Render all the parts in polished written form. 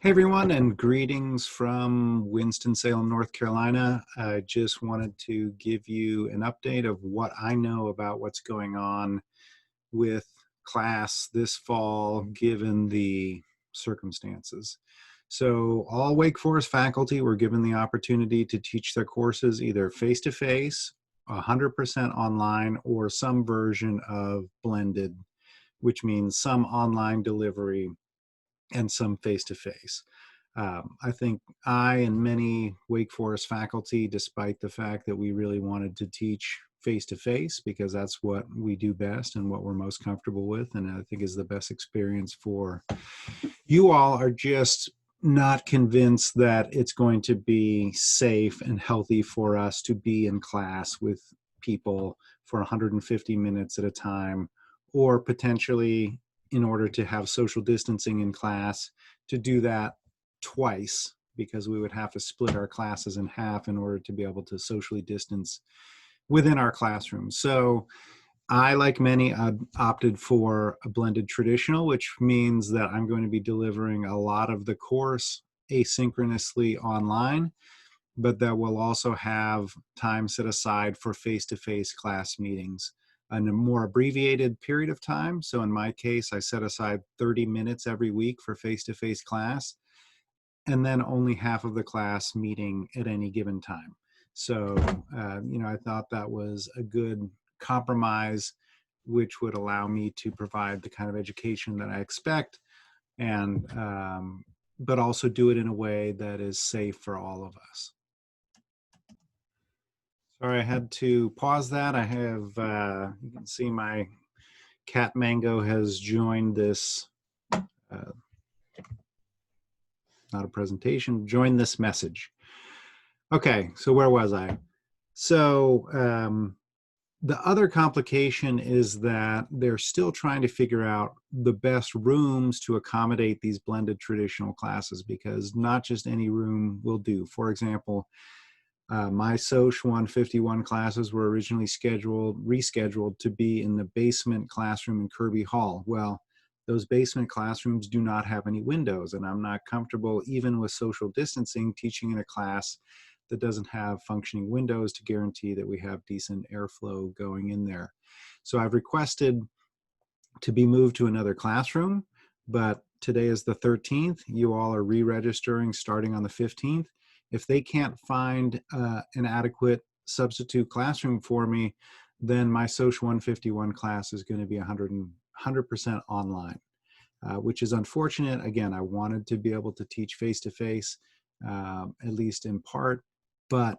Hey everyone, and greetings from Winston-Salem, North Carolina. I just wanted to give you an update of what I know about what's going on with class this fall, given the circumstances. So all Wake Forest faculty were given the opportunity to teach their courses either face-to-face, 100% online, or some version of blended, which means some online delivery and some face-to-face. I think I and many Wake Forest faculty, despite the fact that we really wanted to teach face-to-face because that's what we do best and what we're most comfortable with, and I think is the best experience for you all, are just not convinced that it's going to be safe and healthy for us to be in class with people for 150 minutes at a time, or potentially, in order to have social distancing in class, to do that twice, because we would have to split our classes in half in order to be able to socially distance within our classroom. So I, like many, opted for a blended traditional, which means that I'm going to be delivering a lot of the course asynchronously online, but that will also have time set aside for face-to-face class meetings in a more abbreviated period of time. So in my case, I set aside 30 minutes every week for face-to-face class, and then only half of the class meeting at any given time. So, I thought that was a good compromise, which would allow me to provide the kind of education that I expect, and but also do it in a way that is safe for all of us. Sorry, I had to pause that. I have, you can see my cat Mango has joined this, not a presentation, joined this message. Okay, so where was I? So the other complication is that they're still trying to figure out the best rooms to accommodate these blended traditional classes, because not just any room will do. For example, my Soc 151 classes were originally rescheduled to be in the basement classroom in Kirby Hall. Well, those basement classrooms do not have any windows, and I'm not comfortable, even with social distancing, teaching in a class that doesn't have functioning windows to guarantee that we have decent airflow going in there. So I've requested to be moved to another classroom, but today is the 13th. You all are re-registering starting on the 15th. If they can't find an adequate substitute classroom for me, then my Soc 151 class is going to be 100% online, which is unfortunate. Again, I wanted to be able to teach face-to-face, at least in part, but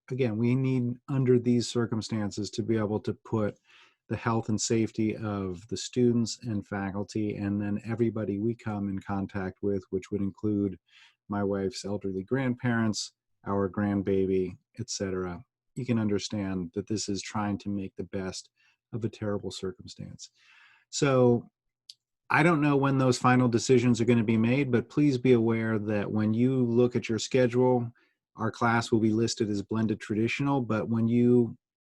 again, we need, under these circumstances, to be able to put the health and safety of the students and faculty, and then everybody we come in contact with, which would include my wife's elderly grandparents, our grandbaby, etc. You can understand that this is trying to make the best of a terrible circumstance. So I don't know when those final decisions are going to be made, but please be aware that when you look at your schedule, our class will be listed as blended traditional, but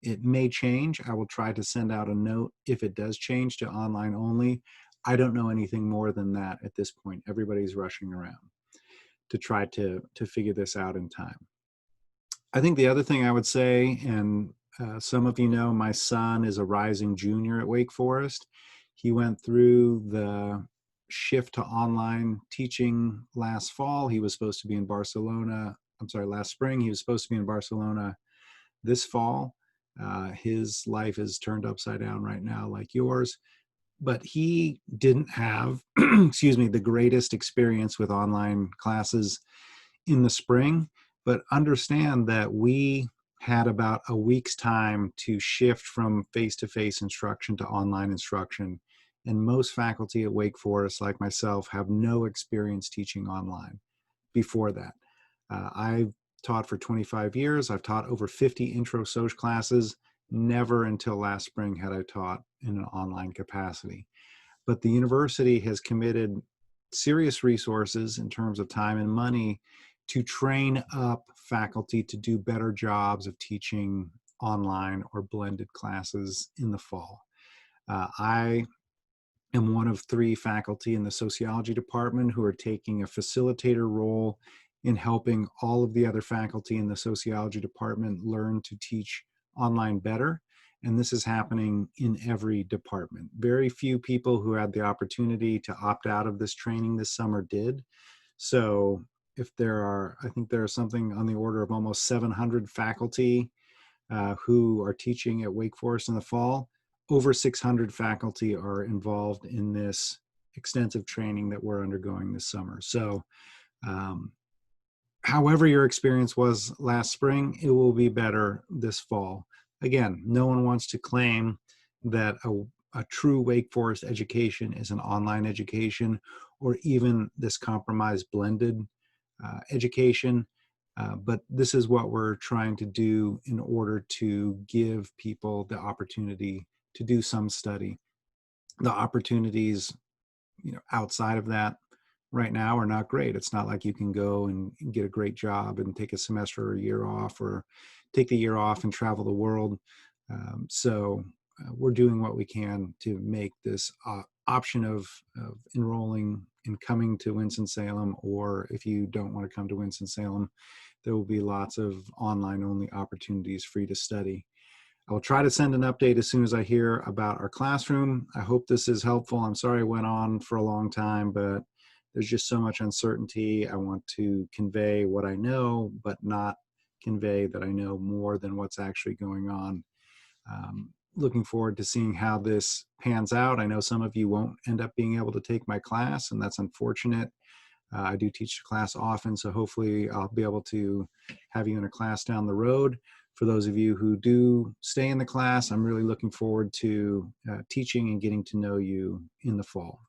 it may change. I will try to send out a note if it does change to online only. I don't know anything more than that at this point. Everybody's rushing around to try to figure this out in time. I think the other thing I would say, and some of you know, my son is a rising junior at Wake Forest. He went through the shift to online teaching last fall. He was supposed to be in Barcelona. I'm sorry, last spring. He was supposed to be in Barcelona this fall. His life is turned upside down right now, like yours. But he didn't have, excuse me, the greatest experience with online classes in the spring. But understand that we had about a week's time to shift from face-to-face instruction to online instruction. And most faculty at Wake Forest, like myself, have no experience teaching online before that. I've taught for 25 years. I've taught over 50 intro Soc classes. Never until last spring had I taught in an online capacity. But the university has committed serious resources in terms of time and money to train up faculty to do better jobs of teaching online or blended classes in the fall. I am one of 3 faculty in the sociology department who are taking a facilitator role in helping all of the other faculty in the sociology department learn to teach online better. And this is happening in every department. Very few people who had the opportunity to opt out of this training this summer did. So if there are, I think there are something on the order of almost 700 faculty who are teaching at Wake Forest in the fall. Over 600 faculty are involved in this extensive training that we're undergoing this summer. So however your experience was last spring, it will be better this fall. Again, no one wants to claim that a true Wake Forest education is an online education or even this compromised blended education. But this is what we're trying to do in order to give people the opportunity to do some study. The opportunities, outside of that right now are not great. It's not like you can go and get a great job and take a semester or a year off, or take the year off and travel the world. So we're doing what we can to make this option of enrolling and coming to Winston-Salem, or if you don't want to come to Winston-Salem, there will be lots of online only opportunities for you to study. I will try to send an update as soon as I hear about our classroom. I hope this is helpful. I'm sorry I went on for a long time, but there's just so much uncertainty. I want to convey what I know, but not convey that I know more than what's actually going on. Looking forward to seeing how this pans out. I know some of you won't end up being able to take my class, and that's unfortunate. I do teach the class often, so hopefully I'll be able to have you in a class down the road. For those of you who do stay in the class, I'm really looking forward to teaching and getting to know you in the fall.